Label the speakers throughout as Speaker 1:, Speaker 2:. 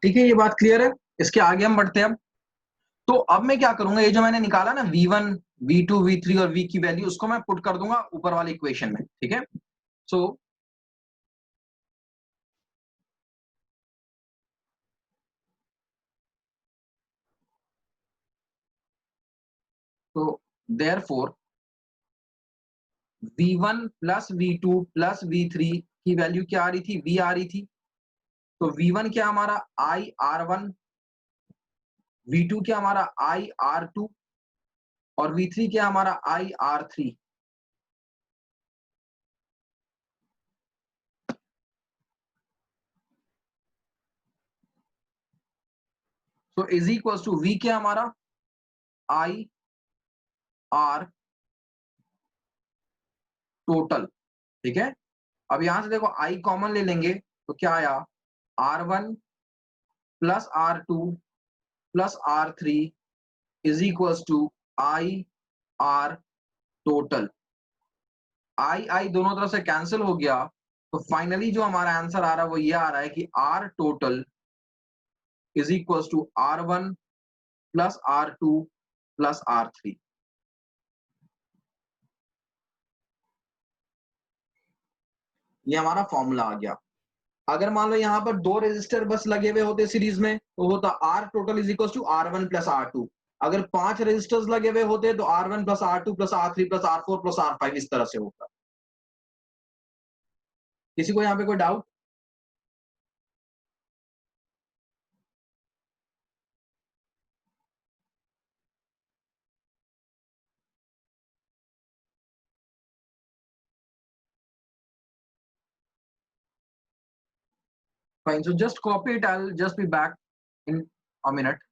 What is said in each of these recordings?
Speaker 1: ठीक है, ये बात क्लियर है। इसके आगे हम बढ़ते हैं। अब तो अब मैं क्या करूंगा, ये जो मैंने निकाला ना V1, V2, V3 और V की वैल्यू, उसको मैं पुट कर दूंगा ऊपर वाले इक्वेशन में। ठीक है, सो तो therefore V1 plus V2 plus V3 की वैल्यू क्या आ रही थी, V आ रही थी। तो V1 क्या हमारा IR1, V2 क्या हमारा IR2 और V3 क्या हमारा IR3। तो इज इक्वल टू V क्या हमारा IR टोटल। ठीक है, अब यहां से देखो I कॉमन ले लेंगे तो क्या आया, R1 plus R2 plus R3 is equal to IR total. आई दोनों तरफ से कैंसिल हो गया, तो फाइनली जो हमारा आंसर आ रहा है वो ये आ रहा है कि R total is equal to R1 plus R2 plus R3। ये हमारा फॉर्मूला आ गया। अगर मान लो यहाँ पर दो रेजिस्टर बस लगे हुए होते सीरीज में तो होता R total is equal to R1 plus R2। अगर 5 रेजिस्टर्स लगे हुए होते तो R1 plus R2 plus R3 plus R4 plus R5 इस तरह से होता। किसी को यहाँ पे कोई doubt? Fine, so just copy it. I'll just be back in a minute.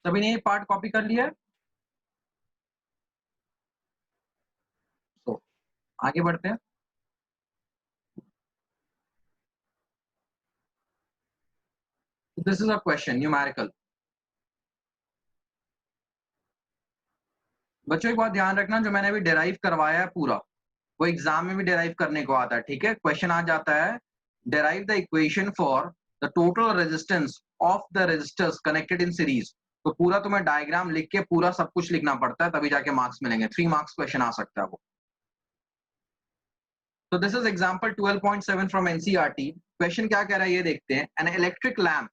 Speaker 1: सभी ने ये पार्ट कॉपी कर लिया है? तो आगे बढ़ते हैं। This is a question numerical. बच्चों एक बात ध्यान रखना, जो मैंने अभी डेराइव करवाया है पूरा, वो एग्जाम में भी डेराइव करने को आता है। ठीक है, क्वेश्चन आ जाता है, derive the equation for the total resistance of the resistors connected in series. तो पूरा तुम्हें डायग्राम लिख के पूरा सब कुछ लिखना पड़ता है, तभी जाके मार्क्स मिलेंगे। 3 मार्क्स क्वेश्चन आ सकता है वो। तो this is example 12.7 from NCERT. Question क्या कह रहा है ये देखते हैं। एन इलेक्ट्रिक लैम्प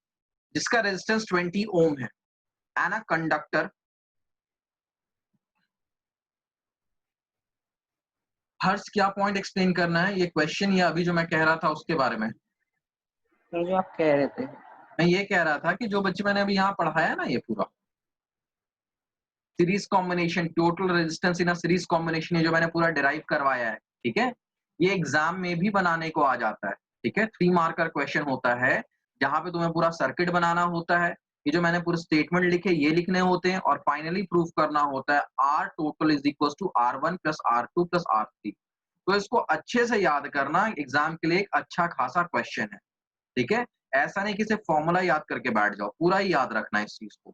Speaker 1: जिसका रेजिस्टेंस 20 ओम है एंड अ कंडक्टर। हर्ष क्या पॉइंट एक्सप्लेन करना है, ये क्वेश्चन या अभी जो मैं कह रहा था उसके बारे में?
Speaker 2: तो जो आप कह रहे थे,
Speaker 1: मैं ये कह रहा था कि जो बच्चे मैंने अभी यहाँ पढ़ाया ना, ये पूरा series combination, total resistance in a series combination, ये जो मैंने पूरा डिराइव करवाया है, ठीक है, ये एग्जाम में भी बनाने को आ जाता है। ठीक है, 3 मार्क का क्वेश्चन होता है जहां पे तुम्हें पूरा सर्किट बनाना होता है। ये जो मैंने पूरे स्टेटमेंट लिखे ये लिखने होते हैं और फाइनली प्रूफ करना होता है R total is equal to R1 plus R2 plus R3। तो इसको अच्छे से याद करना, एग्जाम के लिए एक अच्छा खासा क्वेश्चन है। ठीक है, ऐसा नहीं कि सिर्फ फॉर्मूला याद करके बैठ जाओ, पूरा ही याद रखना है इस चीज को।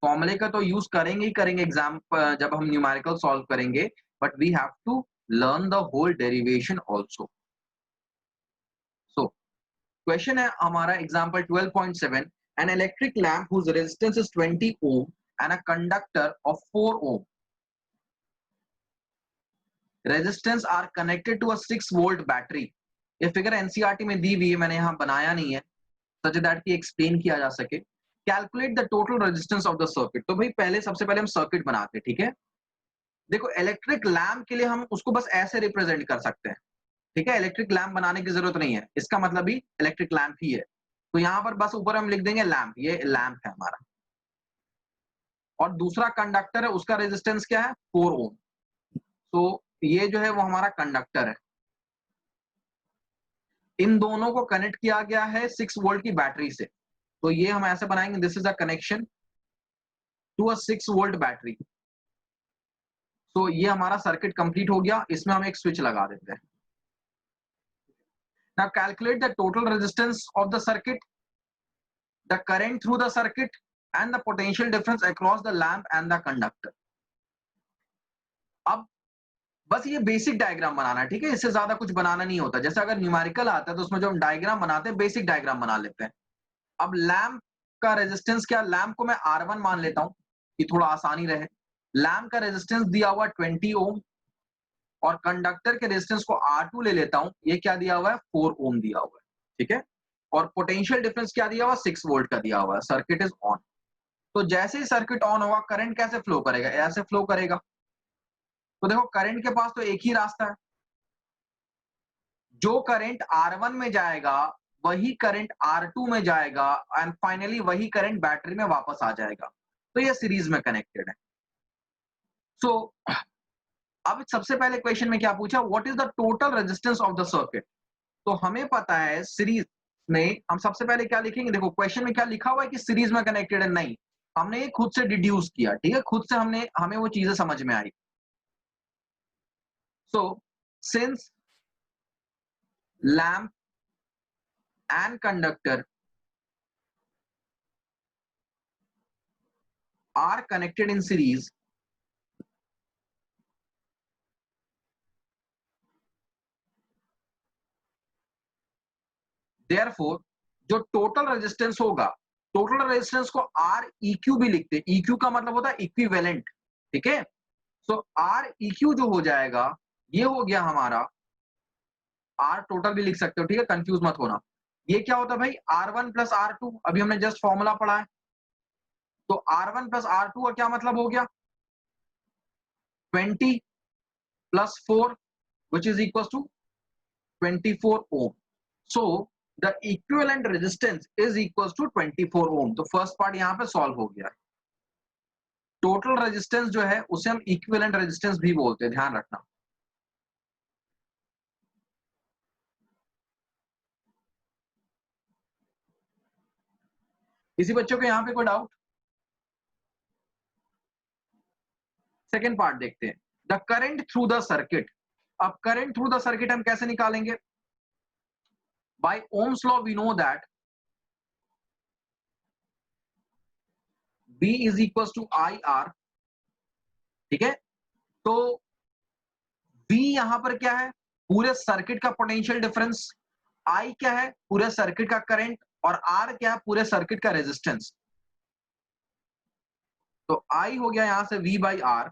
Speaker 1: फॉर्मूले का तो यूज करेंगे ही करेंगे एग्जाम जब हम न्यूमेरिकल सॉल्व करेंगे, but we have to learn the whole derivation also. So question है हमारा example 12.7, an electric lamp whose resistance is 20 ohm and a conductor of 4 ohm resistance R connected to a 6 volt battery. ये figure NCERT में दी हुई है, मैंने यहाँ बनाया नहीं है सच दैट कि एक्सप्लेन किया जा सके। Calculate the total resistance of the circuit. तो भाई पहले सबसे पहले हम सर्किट बनाते हैं, ठीक है। देखो इलेक्ट्रिक लैम्प के लिए हम उसको बस ऐसे रिप्रेजेंट कर सकते हैं, ठीक है। इलेक्ट्रिक लैम्प बनाने की जरूरत नहीं है, इसका मतलब ही इलेक्ट्रिक लैम्प ही है। तो यहाँ पर बस ऊपर हम लिख देंगे लैम्प, ये लैम्प है हमारा। और दूसरा कंडक्टर है, उसका रेजिस्टेंस क्या है 4 ओम। तो ये जो है वो हमारा कंडक्टर है। इन दोनों को कनेक्ट किया गया है 6 वोल्ट की बैटरी से। तो ये हम ऐसे बनाएंगे, this is a connection to a 6 volt battery. तो ये हमारा सर्किट कंप्लीट हो गया, इसमें हम एक स्विच लगा देते हैं। Now calculate the total resistance of the circuit, the current through the circuit and the potential difference across the lamp and the conductor. अब बस ये बेसिक डायग्राम बनाना है, ठीक है। इससे ज्यादा कुछ बनाना नहीं होता। जैसे अगर न्यूमेरिकल आता है तो उसमें जो हम डायग्राम बनाते हैं बेसिक डायग्राम बना लेते हैं। अब लैम्प का रेजिस्टेंस क्या, लैम्प को मैं R1 मान लेता हूं कि थोड़ा आसानी रहे। लैम्प का रेजिस्टेंस दिया हुआ 20 ओम और कंडक्टर के रेजिस्टेंस को R2 ले लेता हूं, ये क्या दिया हुआ है 4 ओम दिया हुआ है, ठीक है। और पोटेंशियल डिफरेंस क्या दिया हुआ 6 वोल्ट का दिया हुआ है। Circuit is on. तो जैसे ही सर्किट ऑन होगा करंट कैसे फ्लो करेगा, ऐसे फ्लो करेगा। तो देखो करंट के पास तो एक ही रास्ता है, जो करंट R1 में जाएगा वही करंट R2 में जाएगा एंड फाइनली वही करंट बैटरी में वापस आ जाएगा। तो ये सीरीज में कनेक्टेड है। सो अब सबसे पहले क्वेश्चन में क्या पूछा, what is the total resistance of the circuit. तो हमें पता है सीरीज में हम सबसे पहले क्या लिखेंगे। देखो क्वेश्चन में क्या लिखा हुआ है कि सीरीज में कनेक्टेड है, नहीं, हमने ये खुद से डिड्यूस किया, ठीक है। खुद से हमें वो चीजें समझ में आई। So since lamp and conductor are connected in series, therefore जो टोटल रेजिस्टेंस होगा, टोटल रेजिस्टेंस को आर इक्यू भी लिखते हैं। इक्यू का मतलब होता है इक्विवेलेंट, ठीक है। सो आर इक्यू जो हो जाएगा ये हो गया हमारा, आर टोटल भी लिख सकते हो, ठीक है, कंफ्यूज मत होना। ये क्या होता है भाई R1 प्लस R2, अभी हमने जस्ट फॉर्मूला पढ़ा है। तो R1 प्लस R2 का क्या मतलब हो गया 20 plus 4 which is equals to 24 ohm. So the equivalent resistance is equals to 24 ohm. तो फर्स्ट पार्ट यहां पे सॉल्व हो गया। टोटल रेजिस्टेंस जो है उसे हम इक्विवेलेंट रेजिस्टेंस भी बोलते हैं, ध्यान रखना। किसी बच्चों को यहां पे कोई डाउट। सेकेंड पार्ट देखते हैं, the current through the circuit. अब करंट थ्रू द सर्किट हम कैसे निकालेंगे, by ohm's law we know that B is equal to I R, ठीक है। तो V यहां पर क्या है, पूरे सर्किट का पोटेंशियल डिफरेंस। I क्या है, पूरे सर्किट का करंट। और R क्या है, पूरे सर्किट का रेजिस्टेंस। तो I हो गया यहां से V बाई आर।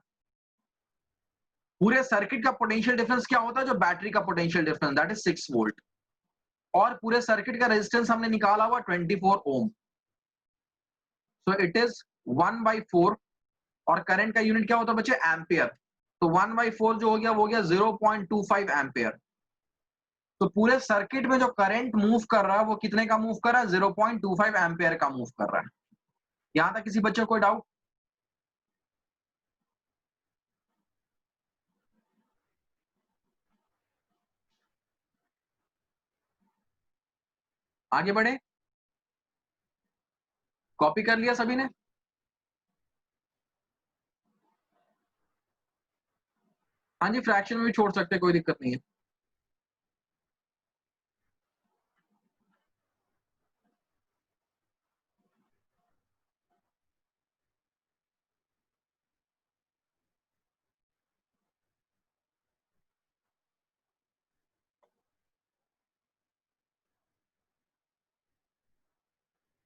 Speaker 1: पूरे सर्किट का पोटेंशियल डिफरेंस क्या होता है, जो बैटरी का potential difference, that is 6 volt. और पूरे सर्किट का रेजिस्टेंस हमने निकाला हुआ 24 ओम। सो इट इज 1/4। और करंट का यूनिट क्या होता है बच्चे, एम्पियर। तो 1/4 जो हो गया वो हो गया 0.25 एम्पियर। तो पूरे सर्किट में जो करंट मूव कर रहा है वो कितने का मूव कर रहा है, 0.25 एम्पियर का मूव कर रहा है। यहां तक किसी बच्चे को कोई डाउट। आगे बढ़े, कॉपी कर लिया सभी ने। हाँ जी, फ्रैक्शन में भी छोड़ सकते हैं, कोई दिक्कत नहीं है।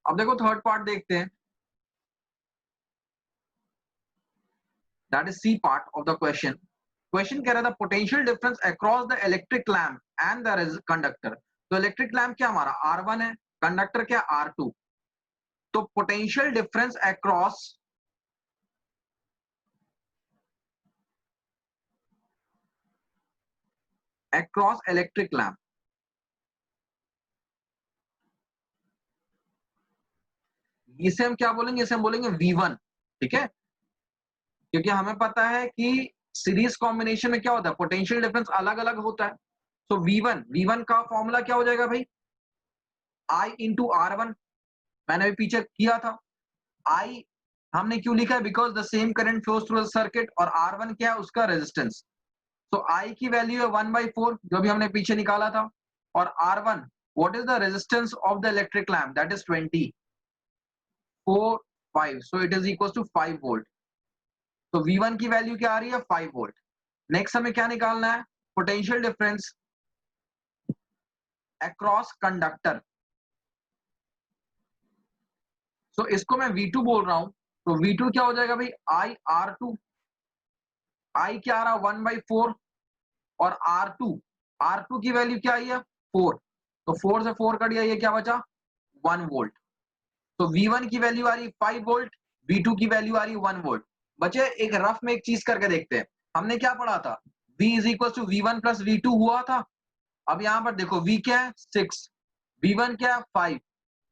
Speaker 1: अब देखो थर्ड पार्ट देखते हैं, that is C part of the question. Question कह रहा था potential difference across the electric lamp and the conductor. तो इलेक्ट्रिक लैम्प क्या हमारा R1 है, कंडक्टर क्या R2। तो potential difference across electric lamp, इसे हम क्या बोलेंगे, इसे हम बोलेंगे V1। ठीक है, क्योंकि हमें पता है कि सीरीज कॉम्बिनेशन में क्या होता है, पोटेंशियल डिफरेंस अलग अलग होता है। तो V1 का फॉर्मूला क्या हो जाएगा भाई, I इंटू R1। मैंने अभी पीछे किया था। I हमने क्यों लिखा है, because the same current flows through the circuit, और R1 क्या है, उसका रेजिस्टेंस। तो I की वैल्यू है 1/4 जो भी हमने पीछे निकाला था, और R1 what is the resistance of the electric lamp, that is 24/5, so it is equal to 5 volt. तो V1 की वैल्यू क्या आ रही है, 5 वोल्ट। नेक्स्ट हमें क्या निकालना है, पोटेंशियल डिफरेंस अक्रॉस कंडक्टर। सो इसको मैं V2 बोल रहा हूं। तो V2 क्या हो जाएगा भाई, IR2। I क्या आ रहा, 1/4, और R2 की वैल्यू क्या आई है, 4। तो 4 से 4 कट गया, ये क्या बचा, 1 वोल्ट। तो V1 की वैल्यू आ रही 5 वोल्ट, V2 की वैल्यू आ रही 1 वोल्ट। बच्चे एक रफ में एक चीज करके देखते हैं, हमने क्या पढ़ा था, V is equal to V1 plus V2 हुआ था। अब यहां पर देखो V क्या है 6, V1 क्या है 5,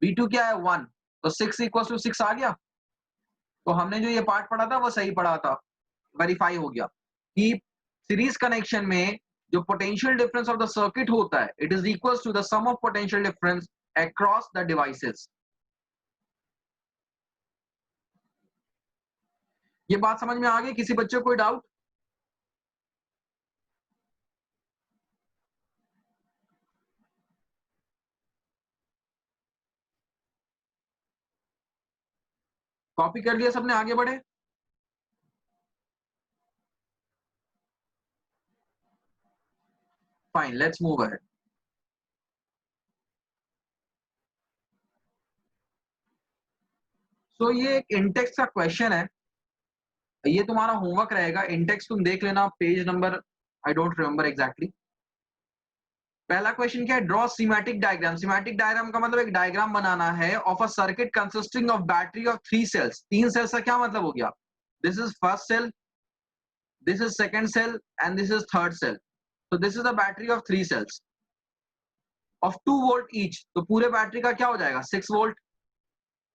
Speaker 1: V2 क्या है 1, तो 6 इक्वल टू 6 आ गया। तो हमने जो ये पार्ट पढ़ा था वो सही पढ़ा था, वेरीफाई हो गया कि सीरीज कनेक्शन में जो potential difference of the circuit होता है, it is equal to the sum of potential difference across the devices. ये बात समझ में आ गई, किसी बच्चे को कोई डाउट? कॉपी कर लिया सबने, आगे बढ़े। Fine, let's move ahead. So ये एक इंटेक्स का क्वेश्चन है, ये तुम्हारा होमवर्क रहेगा। इंटेक्स तुम देख लेना, page number I don't remember exactly. पहला क्वेश्चन क्या है, draw schematic diagram. Schematic diagram का मतलब एक डायग्राम बनाना है of a circuit consisting of battery of 3 cells. 3 cells का क्या मतलब हो गया, this is first cell, this is second cell, and this is third cell. So this is the battery of 3 cells of 2 volt each। तो पूरे battery का क्या हो जाएगा 6 वोल्ट।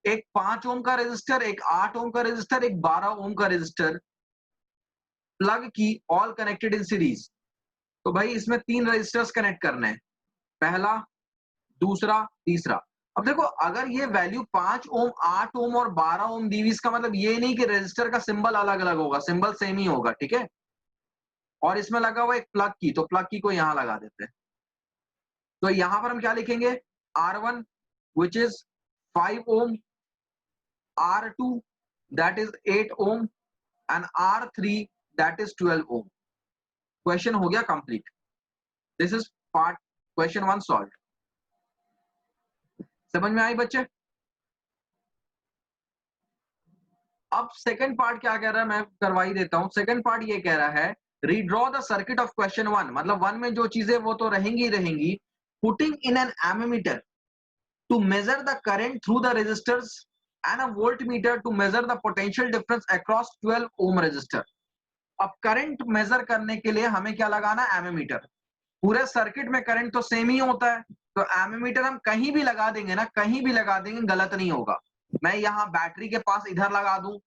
Speaker 1: एक 5 ओम का रेजिस्टर, एक 8 ओम का रेजिस्टर, एक 12 ओम का रेजिस्टर प्लग की, ऑल कनेक्टेड इन सीरीज। तो भाई इसमें 3 रेजिस्टर्स कनेक्ट करने हैं, पहला, दूसरा, तीसरा। अब देखो अगर ये वैल्यू 5 ओम, 8 ओम और 12 ओम दी हुई, इसका मतलब ये नहीं कि रेजिस्टर का सिंबल अलग अलग होगा, सिंबल सेम ही होगा। ठीक है, और इसमें लगा हुआ एक प्लग की, तो प्लग की को यहां लगा देते हैं। तो यहां पर हम क्या लिखेंगे, R1 which is 5 ohm, R2 that is 8 ohm, and R3 that is 12 ohm। Question हो गया complete. This is part question 1 solve. समझ में आई बच्चे? अब सेकंड पार्ट क्या कह रहा है, मैं करवा ही देता हूं। सेकंड पार्ट ये कह रहा है, redraw the circuit of question 1। मतलब 1 में जो चीजें वो तो रहेंगी रहेंगी, putting in an ammeter to measure the current through the resistors and a voltmeter to measure the potential difference across 12 ohm resistor। अब करंट मेजर करने के लिए हमें क्या लगाना है, एमीमीटर। पूरे सर्किट में करंट तो सेम ही होता है, तो एमीमीटर हम कहीं भी लगा देंगे ना, कहीं भी लगा देंगे, गलत नहीं होगा। मैं यहां बैटरी के पास इधर लगा दूं,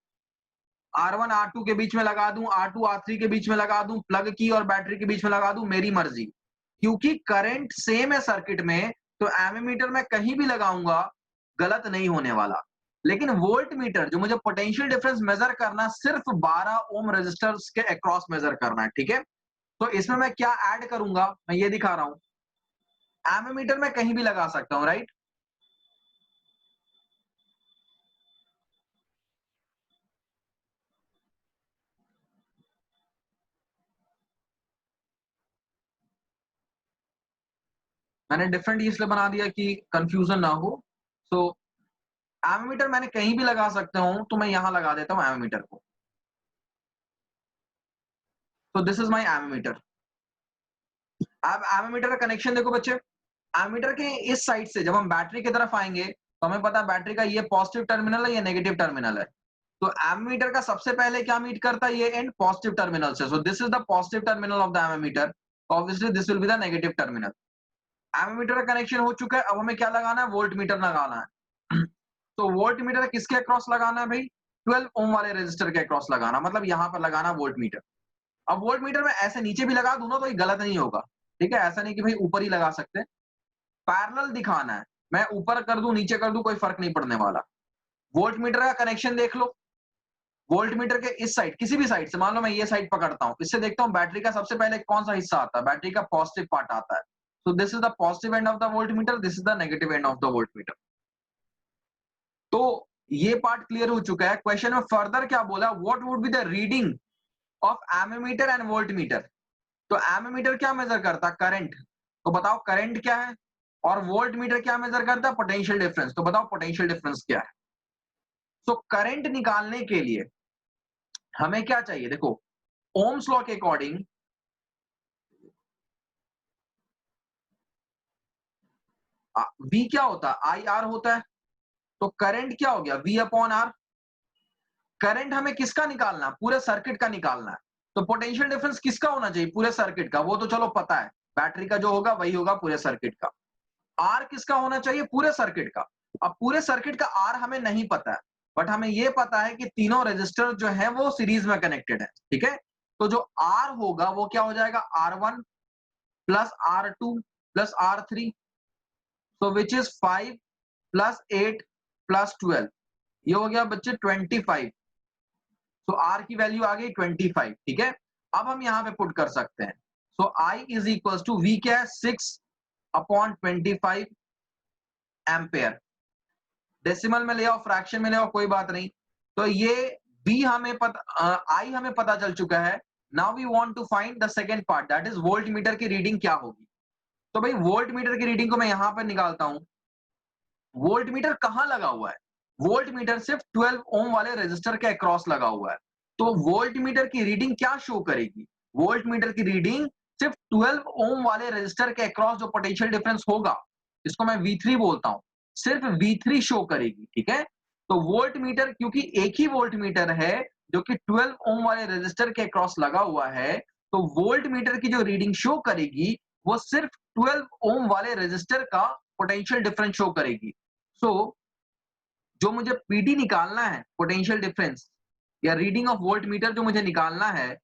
Speaker 1: R1 R2 के बीच में लगा दूं, R2 R3 के बीच में लगा दूं, प्लग की और बैटरी के बीच में लगा दूं, मेरी मर्जी। क्योंकि करंट सेम है सर्किट में, तो एमीमीटर में कहीं भी लगाऊंगा गलत नहीं होने वाला। लेकिन वोल्ट मीटर जो मुझे पोटेंशियल डिफरेंस मेजर करना, सिर्फ 12 ओम रेजिस्टर्स के अक्रॉस मेजर करना है। ठीक है, तो इसमें मैं क्या ऐड करूंगा, मैं ये दिखा रहा हूं। एमीमीटर में कहीं भी लगा सकता हूं, राइट। मैंने डिफरेंट इसलिए बना दिया कि कंफ्यूजन ना हो। सो एमीमीटर मैंने कहीं भी लगा सकता हूं, तो मैं यहां लगा देता हूं एमीमीटर को। So this is my ammeter. अब एमीमीटर का कनेक्शन देखो बच्चे, एमीमीटर के इस साइड से जब हम बैटरी की तरफ आएंगे तो हमें पता है बैटरी का ये पॉजिटिव टर्मिनल है, ये नेगेटिव टर्मिनल है। तो एमीमीटर का सबसे पहले क्या मीट करता है, ये एंड पॉजिटिव टर्मिनल से। So this is the positive terminal of the ammeter, obviously this will be the negative terminal. Ammeter का कनेक्शन हो चुका है, अब हमें क्या लगाना है, वोल्ट मीटर लगाना है। तो वोल्ट मीटर किसके अक्रॉस लगाना है भाई, 12 ओम वाले रेजिस्टर के अक्रॉस लगाना, मतलब यहां पर लगाना वोल्ट मीटर। अब वोल्ट मीटर में ऐसे नीचे भी लगा दूं ना तो ये गलत नहीं होगा, ठीक है, ऐसा नहीं कि भाई ऊपर ही लगा सकते, पैरेलल दिखाना है, मैं ऊपर कर दूं नीचे कर दूं कोई फर्क नहीं पड़ने वाला। वोल्ट मीटर का कनेक्शन देख लो, वोल्ट मीटर के इस साइड किसी भी साइड से, मान लो मैं ये साइड पकड़ता हूं, इससे देखता हूं बैटरी का सबसे पहले कौन सा हिस्सा आता है, बैटरी का पॉजिटिव पार्ट आता है। सो this is the positive end of the volt meter, this is the negative end of the volt meter. तो ये पार्ट क्लियर हो चुका है। क्वेश्चन में फर्दर क्या बोला, what would be the reading of ammeter and voltmeter. तो ammeter क्या मेजर करता है, करंट, तो बताओ करंट क्या है, और वोल्ट मीटर क्या मेजर करता है, पोटेंशियल डिफरेंस, तो बताओ पोटेंशियल डिफरेंस क्या है। सो करंट निकालने के लिए हमें क्या चाहिए, देखो ओम्स लॉ के अकॉर्डिंग वी क्या होता है, आई आर होता है, तो करंट क्या हो गया, वी अपॉन आर। करंट हमें किसका निकालना है, पूरे सर्किट का निकालना है, तो पोटेंशियल डिफरेंस किसका होना चाहिए, पूरे सर्किट का, वो तो चलो पता है, बैटरी का जो होगा वही होगा पूरे सर्किट का। आर किसका होना चाहिए, पूरे सर्किट का। अब पूरे सर्किट का आर हमें नहीं पता है, बट हमें यह पता है कि तीनों रेजिस्टर जो है वो सीरीज में कनेक्टेड है, ठीक है। तो जो आर होगा वो क्या हो जाएगा, R1 plus R2 plus R3, so which is 5 plus 8 plus 12, ये हो गया बच्चे 25। सो आर की वैल्यू आ गई 25, ठीक है। अब हम यहां पे पुट कर सकते हैं, सो I is equal to we क्या है, 6 अपॉन 25 एम्पेयर। डेसिमल में ले आओ, फ्रैक्शन में ले आओ, कोई बात नहीं। तो ये बी हमें पता, आई हमें पता चल चुका है। Now we want to find the second part, that is voltmeter की रीडिंग क्या होगी। तो भाई वोल्ट मीटर की रीडिंग को मैं यहां पर निकालता हूं। वोल्ट मीटर कहां लगा हुआ है, वोल्ट मीटर सिर्फ 12 ओम वाले रेजिस्टर के अक्रॉस लगा हुआ है। तो वोल्ट मीटर की रीडिंग क्या शो करेगी, वोल्ट मीटर की रीडिंग सिर्फ 12 ओम वाले रेजिस्टर के अक्रॉस जो पोटेंशियल डिफरेंस होगा, इसको मैं V3 बोलता हूं, सिर्फ V3 शो करेगी, ठीक है। तो वोल्ट मीटर, क्योंकि एक ही वोल्ट मीटर है जो कि 12 ओम वाले रेजिस्टर के अक्रॉस लगा हुआ है, तो वोल्ट मीटर की जो रीडिंग शो करेगी वो सिर्फ 12 ओम वाले रेजिस्टर का पोटेंशियल डिफरेंस शो करेगी। सो जो मुझे पीडी निकालना है, पोटेंशियल डिफरेंस या रीडिंग ऑफ वोल्ट मीटर जो मुझे निकालना है,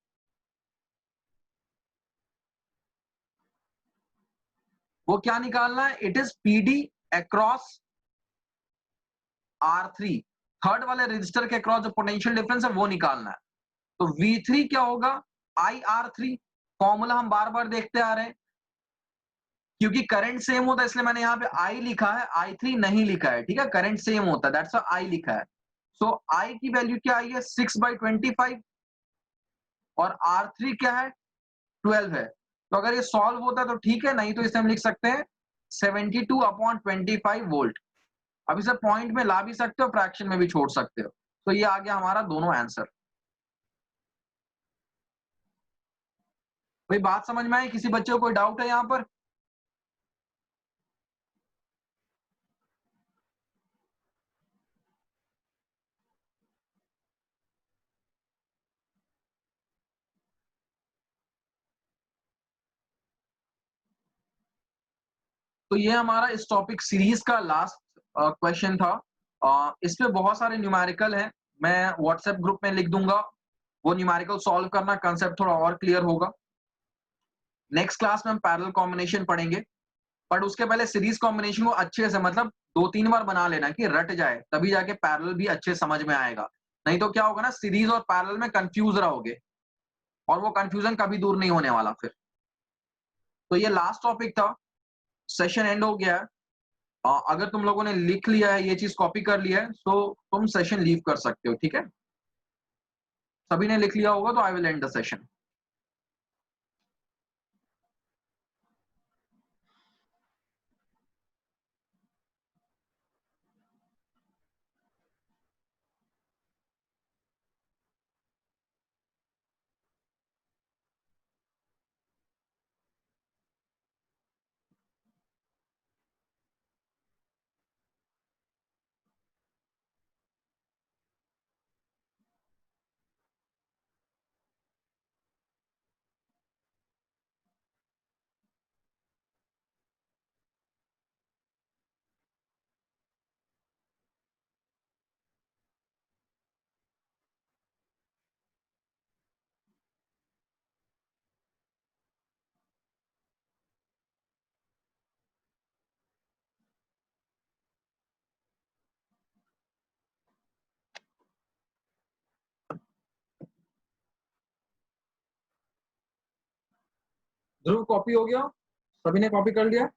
Speaker 1: वो क्या निकालना है, it is PD across R3, third वाले रजिस्टर के अक्रॉस जो पोटेंशियल डिफरेंस है वो निकालना है। तो V3 क्या होगा, IR3, फॉर्मूला हम बार बार देखते आ रहे हैं, क्योंकि करंट सेम होता है इसलिए मैंने यहाँ पे I लिखा है, I3 नहीं लिखा है, ठीक है, करंट सेम होता है, दैट्स व्हाई I लिखा है। सो I की वैल्यू क्या आई है, 6/25, और R3 क्या है, 12 है। तो अगर ये सॉल्व होता है तो ठीक है, नहीं तो इसे हम लिख सकते हैं 72/25 वोल्ट। अब इसे पॉइंट में ला भी सकते हो, फ्रैक्शन में भी छोड़ सकते हो। तो ये आ गया हमारा दोनों आंसर। कोई बात समझ में आई, किसी बच्चे को कोई डाउट है यहाँ पर। तो ये हमारा इस टॉपिक सीरीज का लास्ट क्वेश्चन था। इस पे बहुत सारे न्यूमेरिकल हैं, मैं व्हाट्सएप ग्रुप में लिख दूंगा, वो न्यूमेरिकल सॉल्व करना, कंसेप्ट थोड़ा और क्लियर होगा। नेक्स्ट क्लास में हम पैरेलल कॉम्बिनेशन पढ़ेंगे, बट उसके पहले सीरीज कॉम्बिनेशन को अच्छे से, मतलब 2-3 बार बना लेना कि रट जाए, तभी जाके पैरेलल भी अच्छे समझ में आएगा। नहीं तो क्या होगा ना, सीरीज और पैरेलल में कंफ्यूज रहोगे, और वो कंफ्यूजन कभी दूर नहीं होने वाला फिर। तो ये लास्ट टॉपिक था, सेशन एंड हो गया है। अगर तुम लोगों ने लिख लिया है, ये चीज कॉपी कर लिया है, तो तुम सेशन लीव कर सकते हो, ठीक है। सभी ने लिख लिया होगा तो I will and the session. Dhruv copy हो गया, सभी ने कॉपी कर लिया?